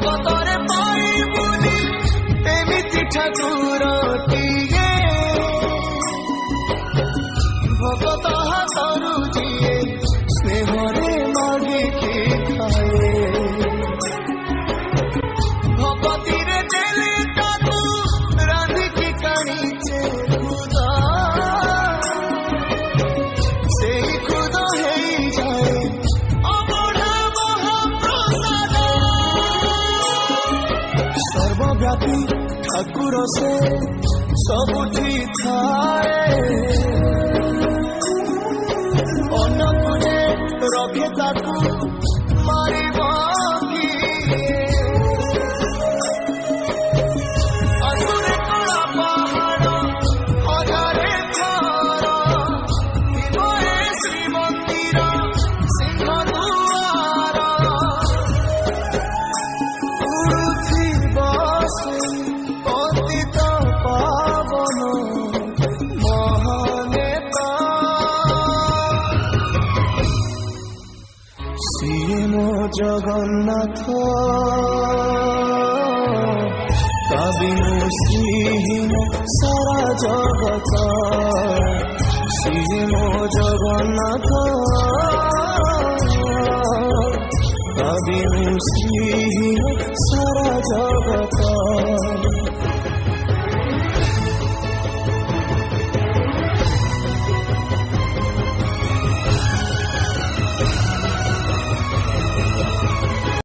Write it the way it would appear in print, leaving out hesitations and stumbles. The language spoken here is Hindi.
जगतरे पाइबुनी एमिति ठाकुरटिए भगत हाथरू जिए स्नेहरे मागिकी खाए भगती रे देले ताकू रांधिकी काणीचे खुदा से खुद है जाए अबढ़ा महाप्रसाद सर्वव्यापी ठाकुर से सबुठी थाए अन्नपुरे रखे ताकू मारिब किए असुरे कला पहाड़ हजारे थर विभये श्रीमंदिर सिंह दुआर उड़ुथि बसे पतित पावन महानेता सिए मो जगन्नाथ काबिनु श्रीहीन सारा जगत सिए मो जगन्नाथ काबिनु श्रीहीन सारा जगत